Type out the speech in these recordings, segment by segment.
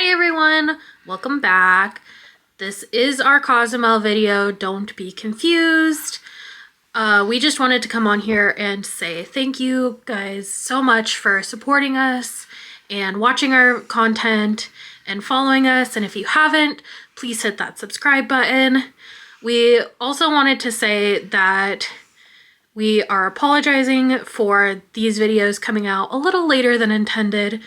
Hi everyone, welcome back. This is our Cozumel video, don't be confused. We just wanted to come on here and say thank you guys so much for supporting us and watching our content and following us. And if you haven't, please hit that subscribe button. We also wanted to say that we are apologizing for these videos coming out a little later than intended.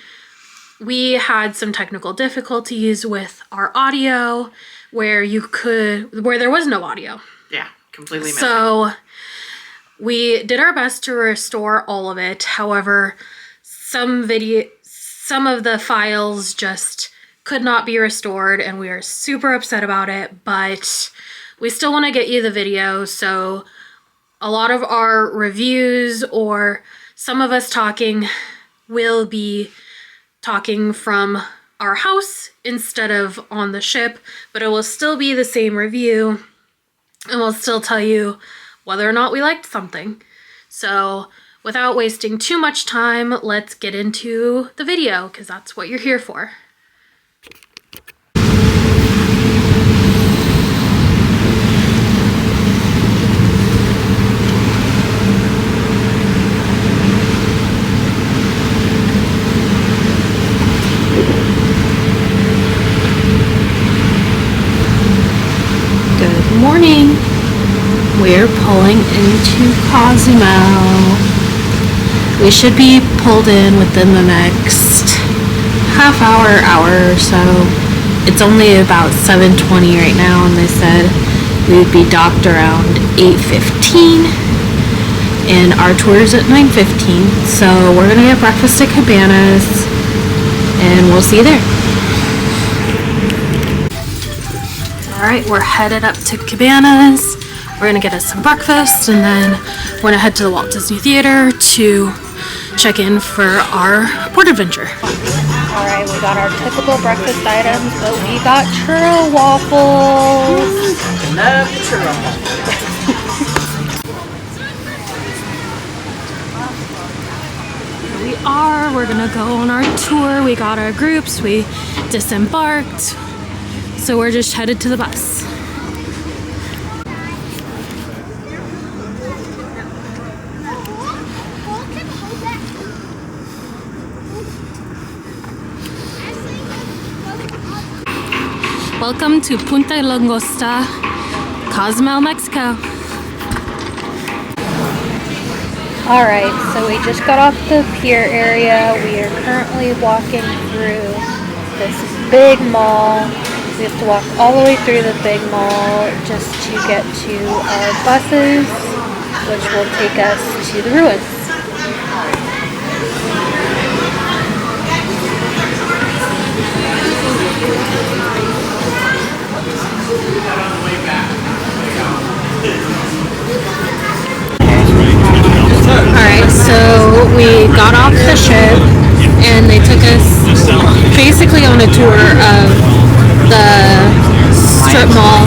We had some technical difficulties with our audio where there was no audio. Yeah, completely missing. So we did our best to restore all of it. However, some of the files just could not be restored and we are super upset about it, but we still want to get you the video. So a lot of our reviews or some of us talking will be talking from our house instead of on the ship, but it will still be the same review and we'll still tell you whether or not we liked something. So without wasting too much time, let's get into the video because that's what you're here for. Good morning. We're pulling into Cozumel. We should be pulled in within the next half hour or so. It's only about 7:20 right now and they said we would be docked around 8:15 and our tour is at 9:15. So we're gonna get breakfast at Cabanas and we'll see you there. Alright, we're headed up to Cabanas. We're gonna get us some breakfast and then we're gonna head to the Walt Disney Theater to check in for our port adventure. Alright, we got our typical breakfast items, but we got churro waffles. Love the churro waffles. Here we are, we're gonna go on our tour. We got our groups, we disembarked. So we're just headed to the bus. Welcome to Punta Langosta, Cozumel, Mexico. Alright, so we just got off the pier area. We are currently walking through this big mall. We have to walk all the way through the big mall just to get to our buses, which will take us to the ruins. Alright, so we got off the ship and they took us basically on a tour of the strip mall.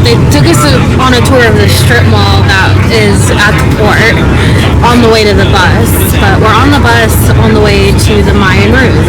They took us on a tour of the strip mall that is at the port on the way to the bus, but we're on the bus on the way to the Mayan ruins.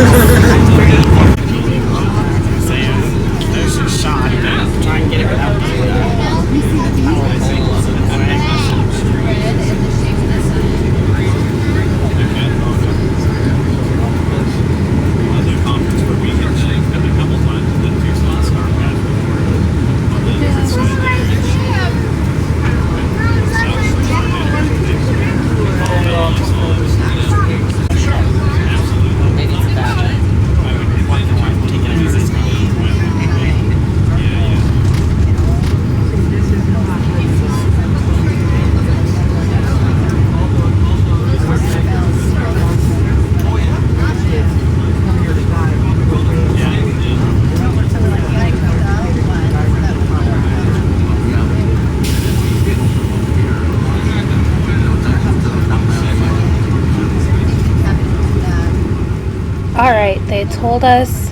Alright, they told us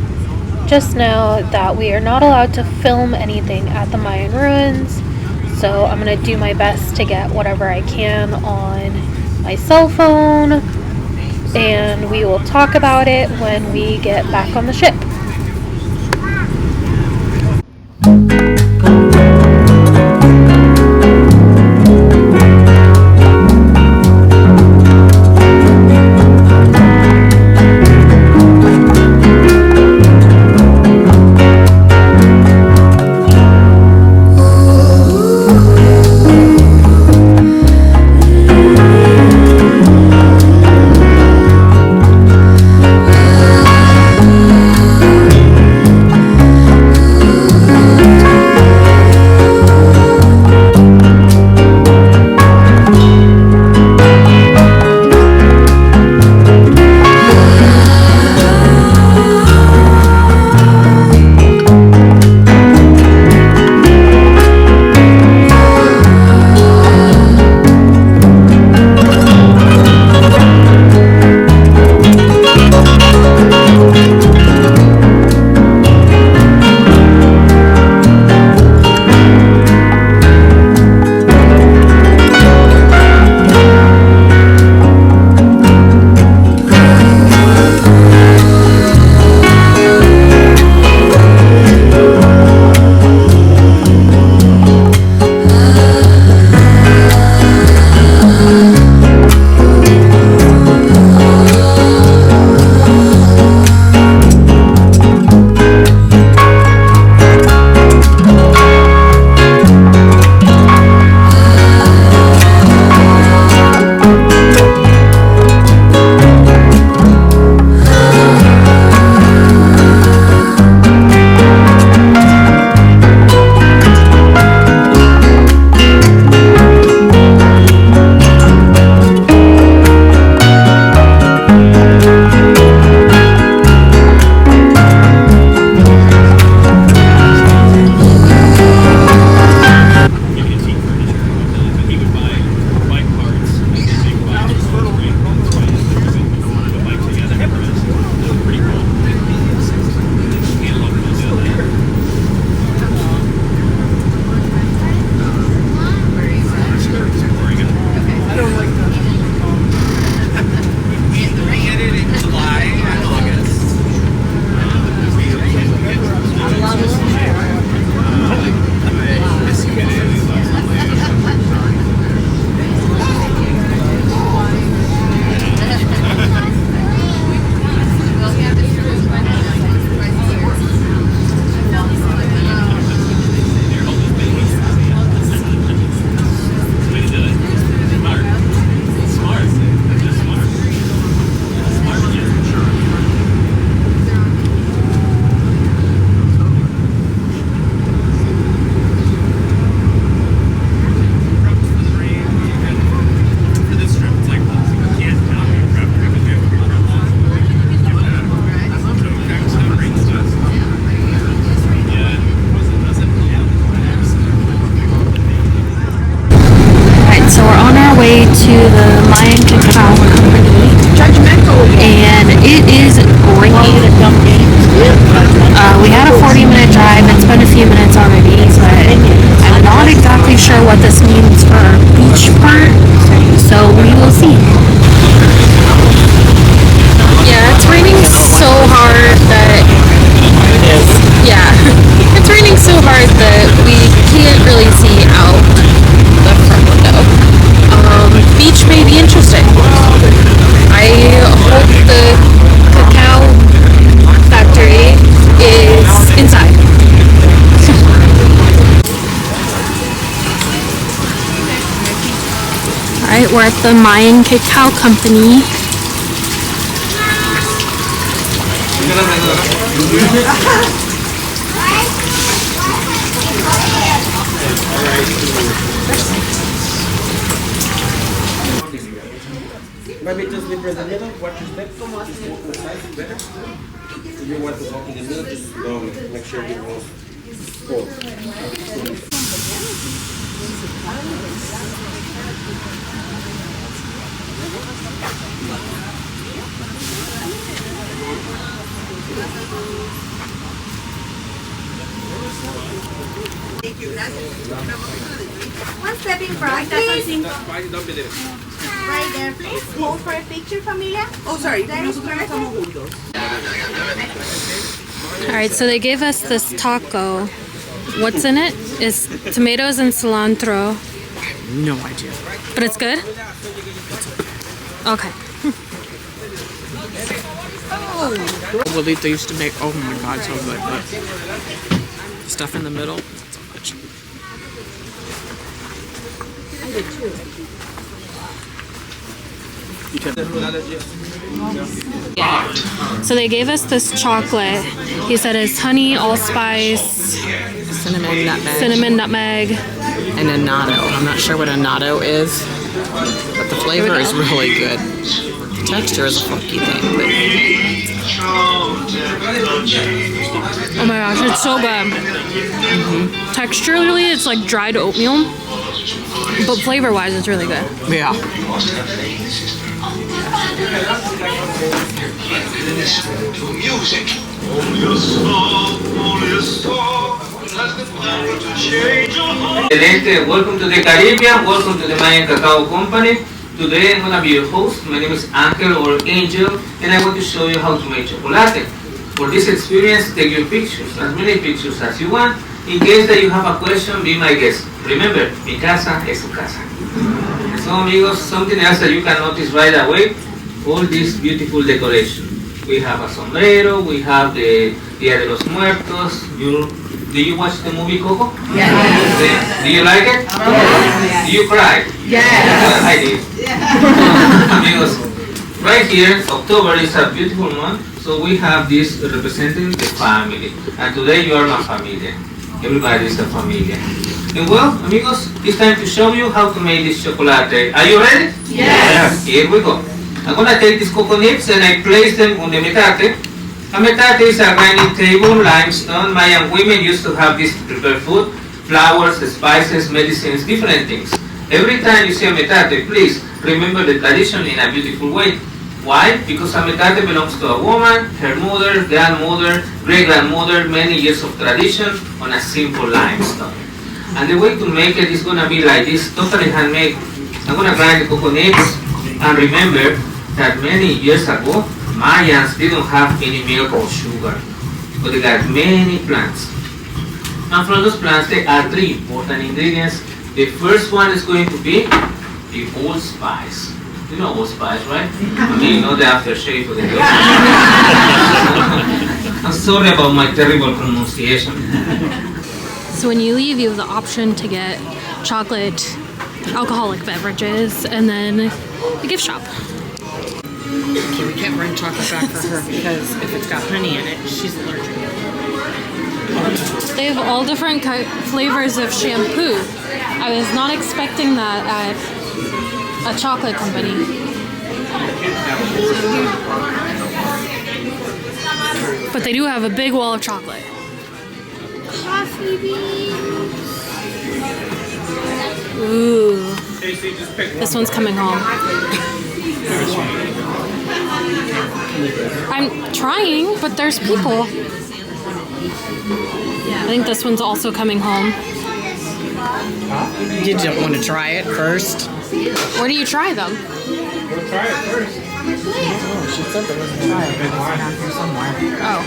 just now that we are not allowed to film anything at the Mayan ruins, so I'm going to do my best to get whatever I can on my cell phone and we will talk about it when we get back on the ship. way to the Mayan Cacao Company, and it is great. We had a 40-minute drive. It's been a few minutes already, but I'm not exactly sure what this means for our beach part, so we will see. Yeah, it's raining so hard that it's raining so hard that we can't really see out the front window. Beach may be interesting. I hope the cacao factory is inside. Alright, we're at the Mayan Cacao Company. Maybe just leave it in the middle, watch your step, just walk to the side, better. If you want to walk in the middle, just make sure you won't fall. One step in front, please. Right there, please. Hold for a picture, familia. Oh, sorry. That is perfect. Alright, so they gave us this taco What's in it is tomatoes and cilantro, No idea. but it's good? Okay. Abuelita used to make, oh my god, so good, but stuff in the middle, not so much. So they gave us this chocolate. He said it's honey, allspice, Cinnamon, nutmeg, cinnamon, nutmeg. and a natto. I'm not sure what a natto is, but the flavor is really good. The texture is a funky thing, but Oh my gosh, it's so good. Texturally, it's like dried oatmeal, but flavor-wise, it's really good. yeah. Excelente. Welcome to the Caribbean. Welcome to the Mayan Cacao Company. Today I'm gonna be your host. My name is Angel or Angel, and I want to show you how to make chocolate. For this experience, take your pictures, as many pictures as you want. In case that you have a question, be my guest. Remember, mi casa es su casa. So amigos, something else that you can notice right away, all this beautiful decoration. We have a sombrero, we have the Dia de los Muertos. Do you watch the movie Coco? Yeah. Do you like it? Yeah. Do you cry? Yeah. I did. Yeah. Amigos, right here, October is a beautiful month, so we have this representing the family. And today you are my familia. Everybody is a familia. And well, amigos, it's time to show you how to make this chocolate. Are you ready? Yes. Here we go. I'm gonna take these cocoa nibs and I place them on the metate. A metate is a grinding table, limestone. Mayan women used to have this to prepare food, flowers, spices, medicines, different things. Every time you see a metate, please remember the tradition in a beautiful way. Why? Because a metate belongs to a woman, her mother, grandmother, great-grandmother, many years of tradition on a simple limestone. And the way to make it is gonna be like this, totally handmade. I'm gonna grind the cocoa nibs, and remember that many years ago, Mayans didn't have any milk or sugar, but they got many plants. And from those plants, there are three important ingredients. The first one is going to be the allspice. You know allspice, right? I mean, not the aftershave for the dog. I'm sorry about my terrible pronunciation. So when you leave, you have the option to get chocolate, alcoholic beverages, and then the gift shop. Okay, we can't bring chocolate back for her because if it's got honey in it, she's allergic. They have all different flavors of shampoo. I was not expecting that at a chocolate company. But they do have a big wall of chocolate. Coffee beans. Ooh. This one's coming home. I'm trying, but there's people. I think this one's also coming home. You don't want to try it first? Where do you try them? We'll try it first. Oh, she said there was a try it. It's down here somewhere. Oh.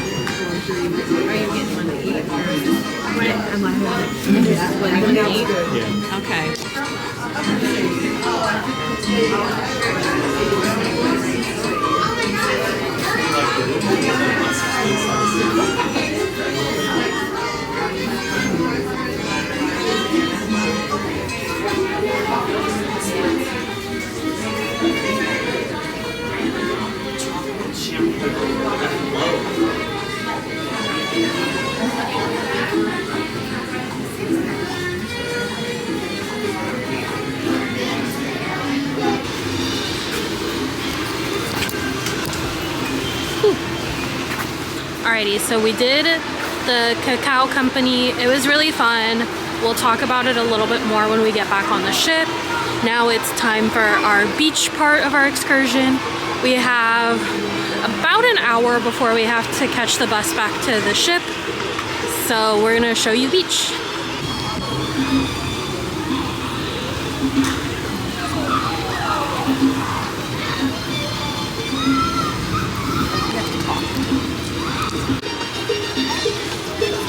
Okay. Alrighty, so we did the Cacao Company. It was really fun. We'll talk about it a little bit more when we get back on the ship. Now it's time for our beach part of our excursion. We have about an hour before we have to catch the bus back to the ship. So we're gonna show you beach.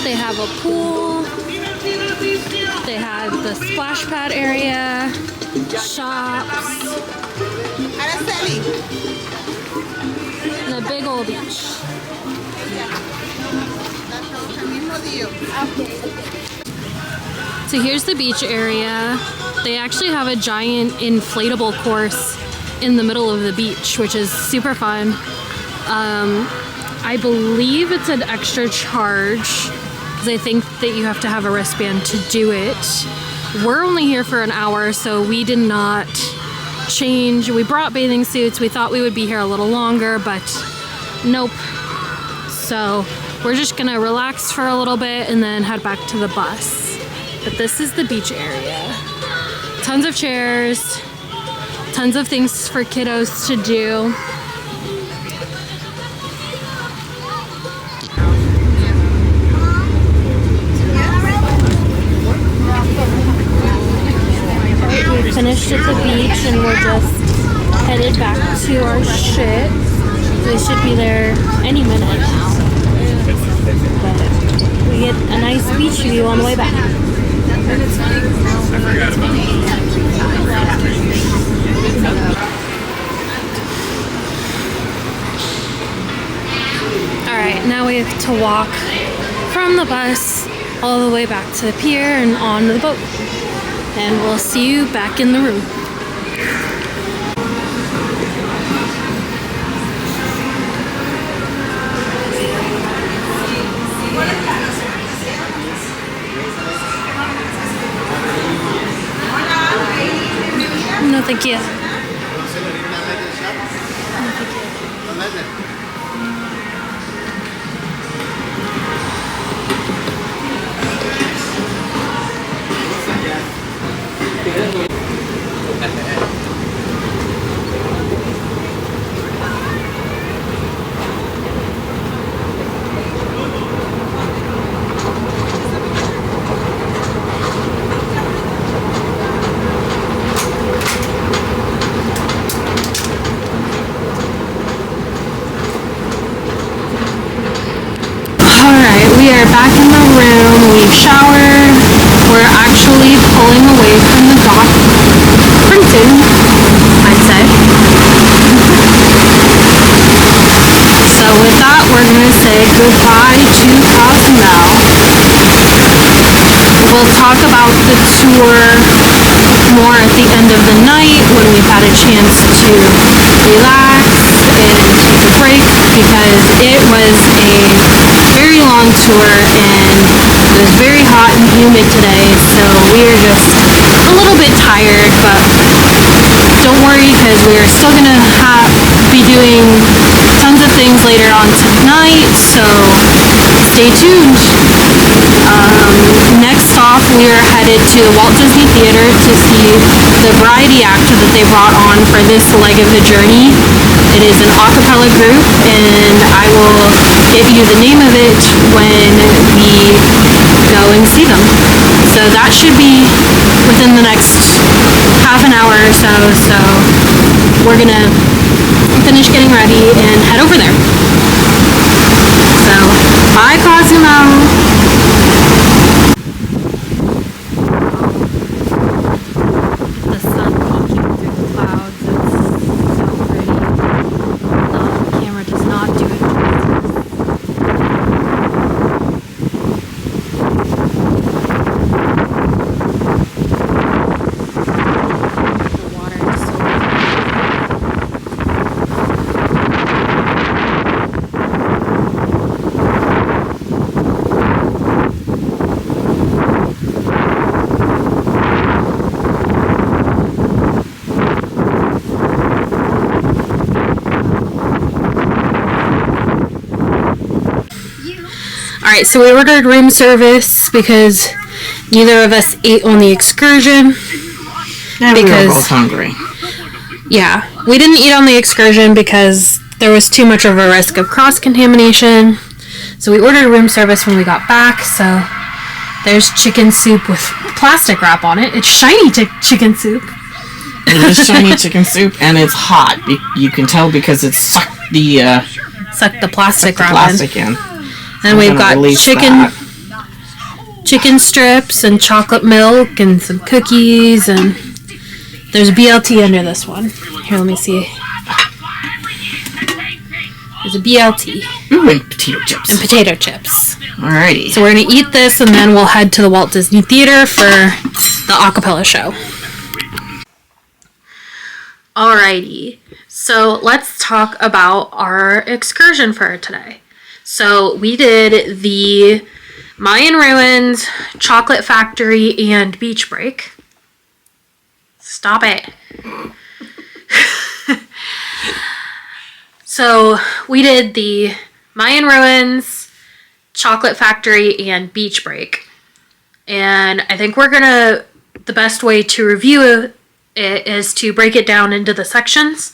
They have a pool. They had the splash pad area, shops, and a big old beach. So here's the beach area. They actually have a giant inflatable course in the middle of the beach, which is super fun. I believe it's an extra charge because I think that you have to have a wristband to do it. We're only here for an hour, so we did not change. We brought bathing suits. We thought we would be here a little longer, but nope. So we're just gonna relax for a little bit and then head back to the bus. But this is the beach area. Tons of chairs, tons of things for kiddos to do. We finished at the beach and we're just headed back to our ship. We should be there any minute now. But we get a nice beach view on the way back. Alright, now we have to walk from the bus all the way back to the pier and onto the boat. And we'll see you back in the room. No, thank you. We are back in the room, we've showered, we're actually pulling away from the dock pretty soon, I'd say. So with that, we're going to say goodbye to Cozumel. We'll talk about the tour more at the end of the night when we've had a chance to relax and take a break, because it was a very long tour and it was very hot and humid today, so we are just a little bit tired, but don't worry because we are still gonna be doing tons of things later on tonight, so stay tuned. Next off, we are headed to Walt Disney Theater to see the variety act that they brought on for this leg of the journey. It is an a cappella group, and I will give you the name of it when we go and see them. So that should be within the next half an hour or so, so we're gonna finish getting ready and head over there. So, bye Cozumel! Alright, so we ordered room service because neither of us ate on the excursion. Yeah, we were both hungry. Yeah, we didn't eat on the excursion because there was too much of a risk of cross-contamination. So we ordered room service when we got back, so there's chicken soup with plastic wrap on it. It's shiny chicken soup. It is shiny chicken soup, and it's hot. You can tell because it sucked the plastic wrap in. And we've got chicken chicken strips and chocolate milk and some cookies, and there's BLT under this one. Here, let me see. There's a BLT. Ooh, and potato chips. And potato chips. Alrighty. So we're going to eat this, and then we'll head to the Walt Disney Theater for the acapella show. Alrighty. So let's talk about our excursion for today. So we did the Mayan ruins, chocolate factory, and beach break. Stop it. So we did the Mayan ruins, chocolate factory, and beach break. And I think the best way to review it is to break it down into the sections.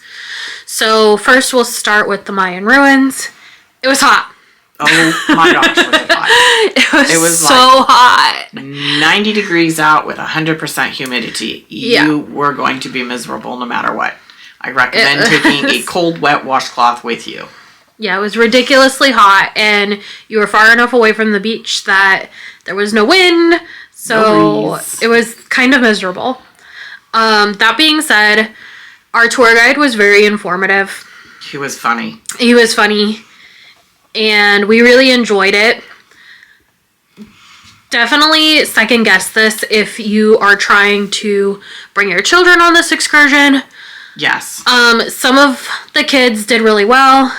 So first we'll start with the Mayan ruins. It was hot. Oh my gosh, was it hot. It was so like hot. 90 degrees out with 100% humidity. You were going to be miserable no matter what. I recommend taking a cold, wet washcloth with you. Yeah, it was ridiculously hot, and you were far enough away from the beach that there was no wind, so it was kind of miserable. That being said, our tour guide was very informative. He was funny. He was funny, and we really enjoyed it. Definitely second guess this if you are trying to bring your children on this excursion. Yes. Some of the kids did really well,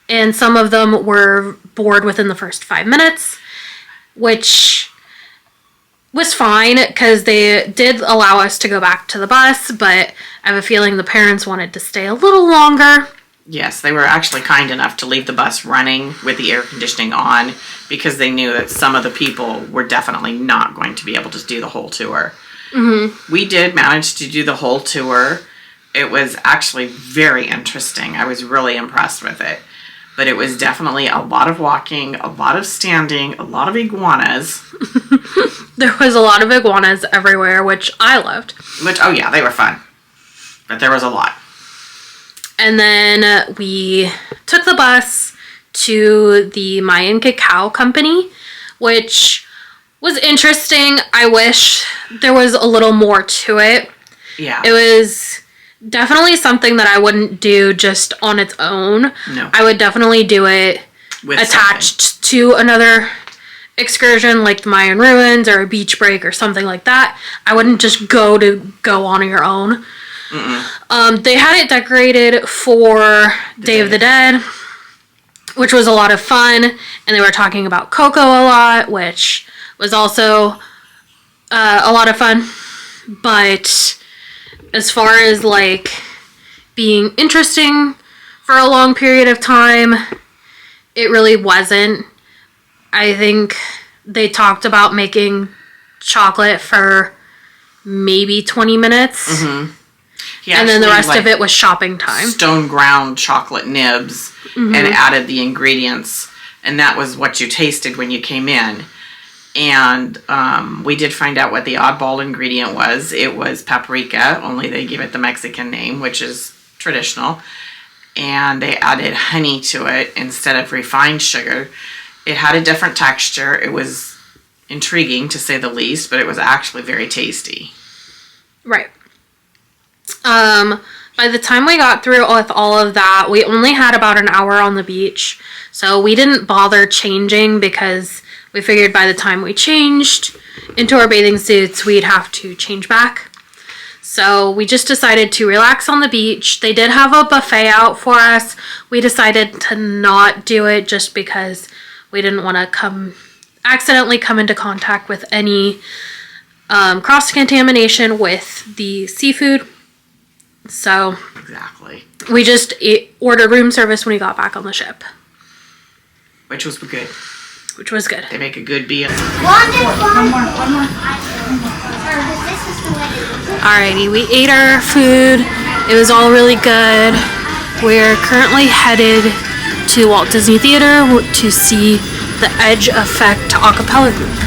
and some of them were bored within the first 5 minutes, which was fine because they did allow us to go back to the bus, but I have a feeling the parents wanted to stay a little longer. Yes, they were actually kind enough to leave the bus running with the air conditioning on because they knew that some of the people were definitely not going to be able to do the whole tour. Mm-hmm. We did manage to do the whole tour. It was actually very interesting. I was really impressed with it. But it was definitely a lot of walking, a lot of standing, a lot of iguanas. There was a lot of iguanas everywhere, which I loved. Oh yeah, they were fun. But there was a lot. And then we took the bus to the Mayan Cacao Company, which was interesting. I wish there was a little more to it. Yeah. It was definitely something that I wouldn't do just on its own. No. I would definitely do it with attached to another excursion like the Mayan ruins or a beach break or something like that. I wouldn't just go on your own. They had it decorated for Day of the Dead, which was a lot of fun, and they were talking about Coco a lot, which was also a lot of fun. But as far as like being interesting for a long period of time, it really wasn't. I think they talked about making chocolate for maybe 20 minutes. Mm-hmm. And then the rest of it was shopping time. Stone ground chocolate nibs and added the ingredients. And that was what you tasted when you came in. And we did find out what the oddball ingredient was. It was paprika, only they give it the Mexican name, which is traditional. And they added honey to it instead of refined sugar. It had a different texture. It was intriguing, to say the least, but it was actually very tasty. Right. By the time we got through with all of that, we only had about an hour on the beach. So we didn't bother changing because we figured by the time we changed into our bathing suits, we'd have to change back. So we just decided to relax on the beach. They did have a buffet out for us. We decided to not do it just because we didn't want to accidentally come into contact with any cross-contamination with the seafood. So exactly, we just ordered room service when we got back on the ship. Which was good. They make a good meal. Alrighty, we ate our food. It was all really good. We're currently headed to Walt Disney Theater to see the Edge Effect acapella group.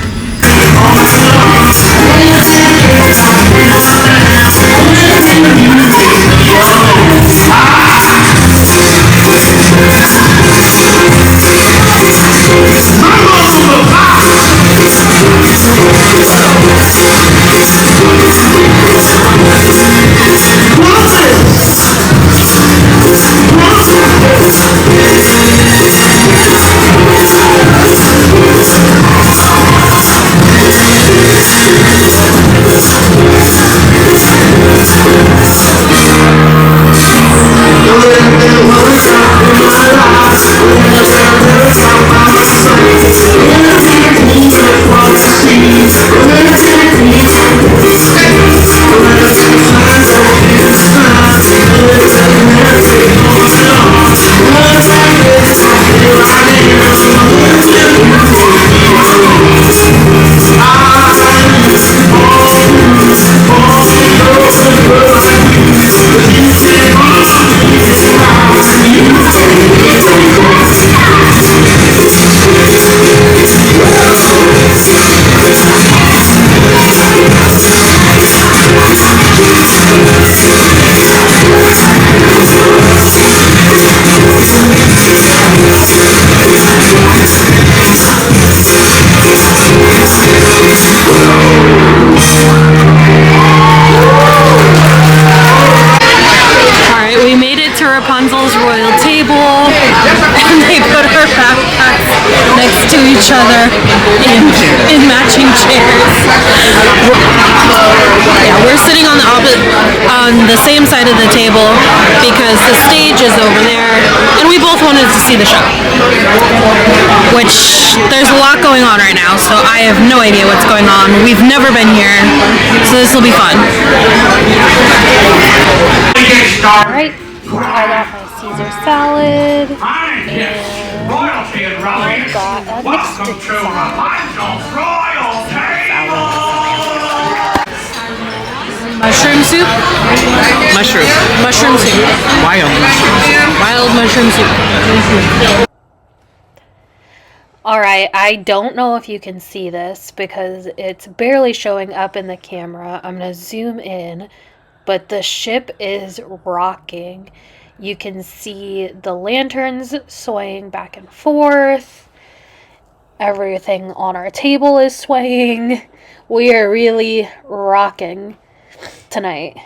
other in matching chairs. Yeah, we're sitting on the same side of the table because the stage is over there, and we both wanted to see the show. Which there's a lot going on right now, so I have no idea what's going on. We've never been here, so this will be fun. Alright, I got my Caesar salad, and I got a mixed salad. Mushroom soup? Mushroom soup. Wild mushroom soup. Alright, I don't know if you can see this because it's barely showing up in the camera. I'm going to zoom in, but the ship is rocking. You can see the lanterns swaying back and forth. Everything on our table is swaying. We are really rocking tonight.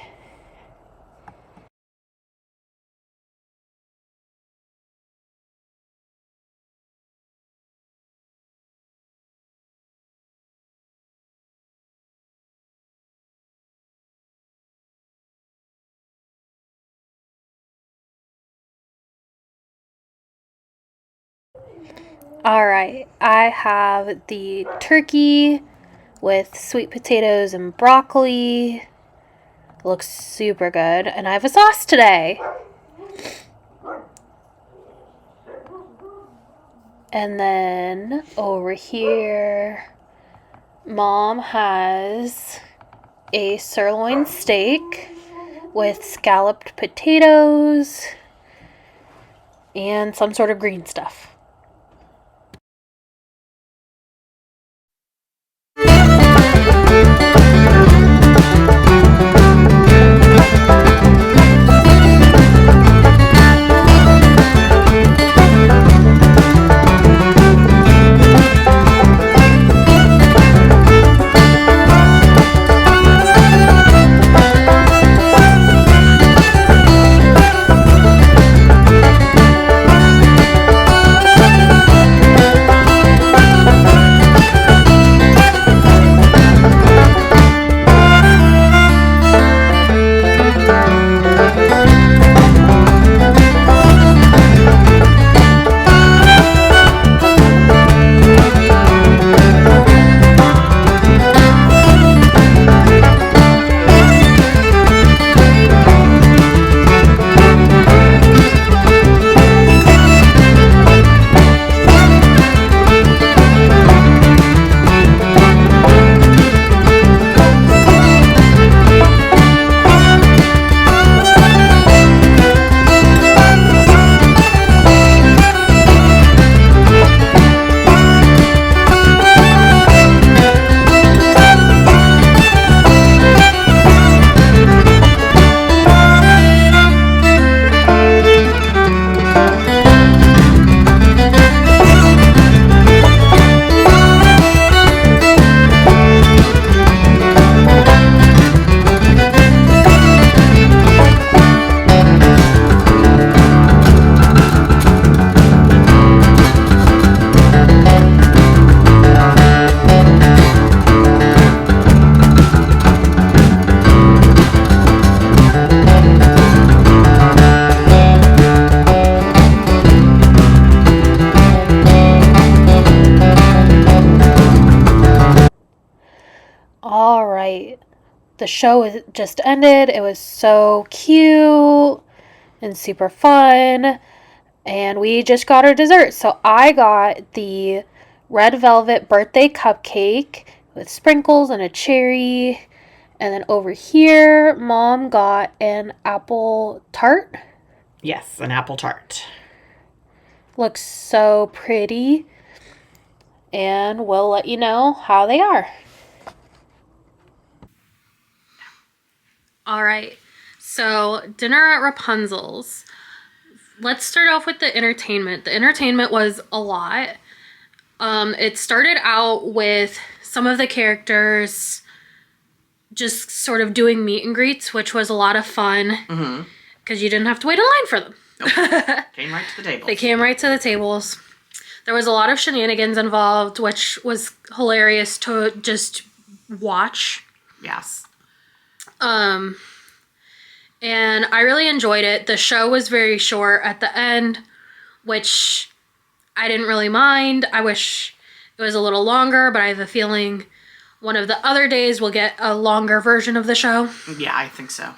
Alright, I have the turkey with sweet potatoes and broccoli. Looks super good. And I have a sauce today. And then over here, Mom has a sirloin steak with scalloped potatoes and some sort of green stuff. Alright, the show just ended. It was so cute and super fun. And we just got our dessert. So I got the red velvet birthday cupcake with sprinkles and a cherry. And then over here, Mom got an apple tart. Yes, an apple tart. Looks so pretty. And we'll let you know how they are. All right, so dinner at Rapunzels. Let's start off with the entertainment. The entertainment was a lot. It started out with some of the characters just sort of doing meet and greets, which was a lot of fun because you didn't have to wait in line for them. Nope. Came right to the table. They came right to the tables. There was a lot of shenanigans involved, which was hilarious to just watch. Yes. And I really enjoyed it. The show was very short at the end, which I didn't really mind. I wish it was a little longer, but I have a feeling one of the other days we'll get a longer version of the show. Yeah, I think so.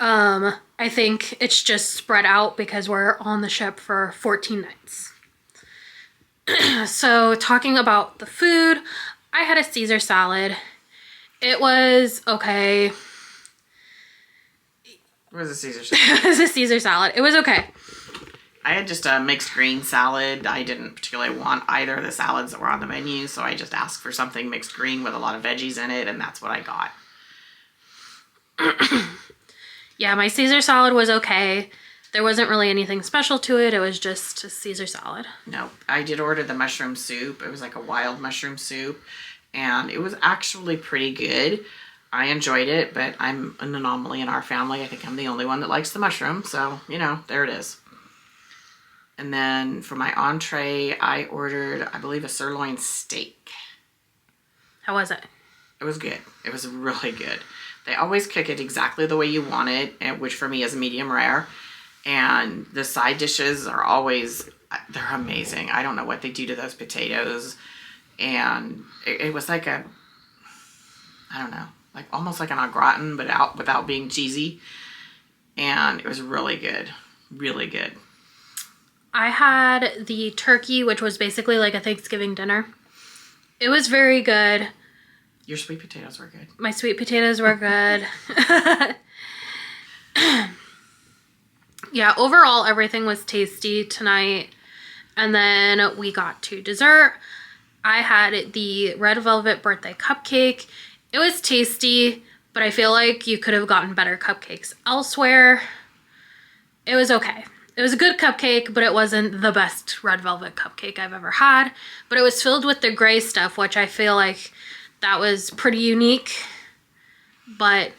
I think it's just spread out because we're on the ship for 14 nights. So, talking about the food, I had a Caesar salad. It was okay. It was a Caesar salad. It was a Caesar salad. It was okay. I had just a mixed green salad. I didn't particularly want either of the salads that were on the menu, so I just asked for something mixed green with a lot of veggies in it, and that's what I got. Yeah, my Caesar salad was okay. There wasn't really anything special to it. It was just a Caesar salad. No, I did order the mushroom soup. It was like a wild mushroom soup, and it was actually pretty good. I enjoyed it, but I'm an anomaly in our family. I think I'm the only one that likes the mushroom, so, you know, there it is. And then for my entree, I ordered, I believe, a sirloin steak. How was it? It was good. It was really good. They always cook it exactly the way you want it, which for me is medium rare. And the side dishes are always, they're amazing. I don't know what they do to those potatoes. And it was like a, I don't know, like almost like an au gratin, but without being cheesy. And it was really good. Really good. I had the turkey, which was basically like a Thanksgiving dinner. It was very good. Your sweet potatoes were good. My sweet potatoes were good. Yeah, overall, everything was tasty tonight. And then we got to dessert. I had the red velvet birthday cupcake. It was tasty, but I feel like you could have gotten better cupcakes elsewhere. It was okay. It was a good cupcake, but it wasn't the best red velvet cupcake I've ever had. But it was filled with the gray stuff, which I feel like that was pretty unique. But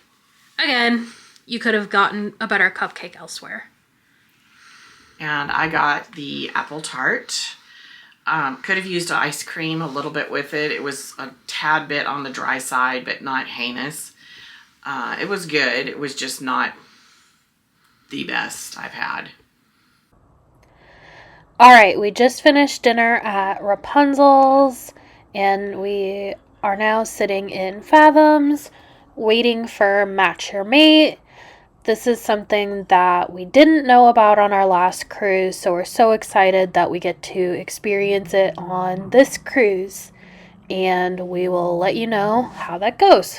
again, you could have gotten a better cupcake elsewhere. And I got the apple tart. Could have used ice cream a little bit with it. It was a tad bit on the dry side, but not heinous. It was good. It was just not the best I've had. All right, we just finished dinner at Rapunzels, and we are now sitting in Fathoms, waiting for Match Your Mate. This is something that we didn't know about on our last cruise, so we're so excited that we get to experience it on this cruise, and we will let you know how that goes.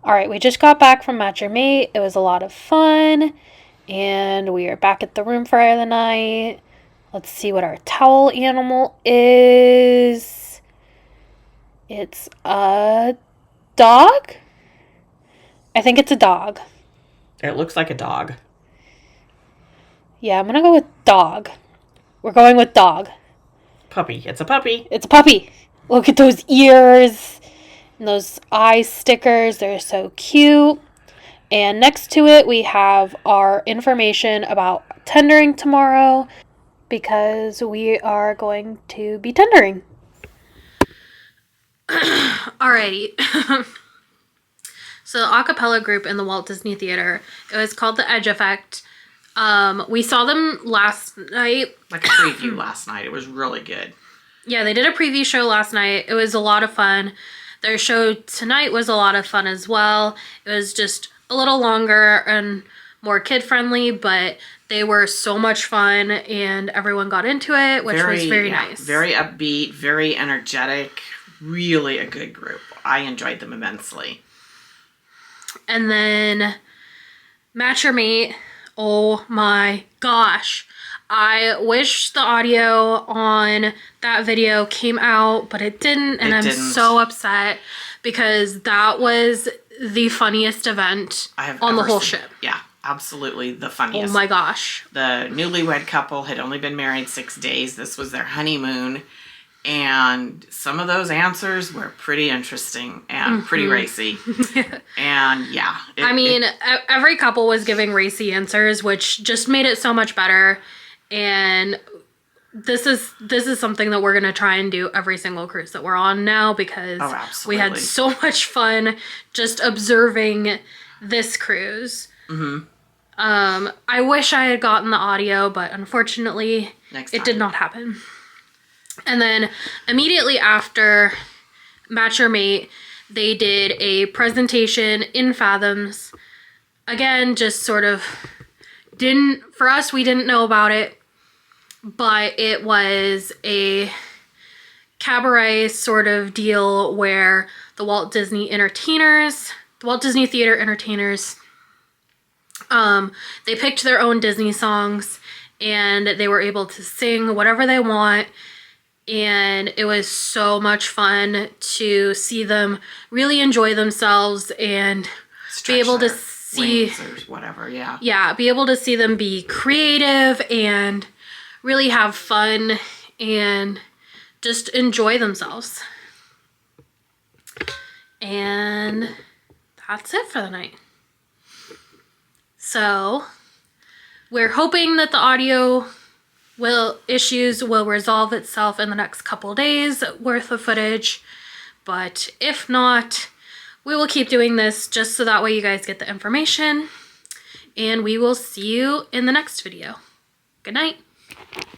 All right, we just got back from Match Your Mate. It was a lot of fun, and we are back at the room for the night. Let's see what our towel animal is. It's a dog? I think it's a dog. It looks like a dog. Yeah, I'm gonna go with dog. We're going with dog. Puppy. It's a puppy. It's a puppy. Look at those ears and those eye stickers. They're so cute. And next to it, we have our information about tendering tomorrow because we are going to be tendering. Alrighty. So the a cappella group in the Walt Disney Theater, it was called The Edge Effect. We saw them last night. Like a preview last night. It was really good. Yeah, they did a preview show last night. It was a lot of fun. Their show tonight was a lot of fun as well. It was just a little longer and more kid-friendly, but they were so much fun and everyone got into it, which was very nice. Very upbeat, very energetic. Really a good group. I enjoyed them immensely. And then Match Your Mate. Oh my gosh. I wish the audio on that video came out, but it didn't, and I'm so upset because that was the funniest event on the whole ship. Yeah, absolutely the funniest. Oh my gosh. The newlywed couple had only been married 6 days. This was their honeymoon, and some of those answers were pretty interesting and pretty racy. And yeah. Every couple was giving racy answers, which just made it so much better. And this is something that we're going to try and do every single cruise that we're on now, because we had so much fun just observing this cruise. I wish I had gotten the audio, but unfortunately it did not happen. And then immediately after Match Your Mate, they did a presentation in Fathoms. Again, just sort of for us, we didn't know about it. But it was a cabaret sort of deal where the Walt Disney Theater entertainers, they picked their own Disney songs and they were able to sing whatever they want. And it was so much fun to see them really enjoy themselves and be able to see whatever, yeah. Yeah, be able to see them be creative and really have fun and just enjoy themselves. And that's it for the night. So we're hoping that the audio issues will resolve itself in the next couple days worth of footage. But if not, we will keep doing this just so that way you guys get the information. And we will see you in the next video. Good night.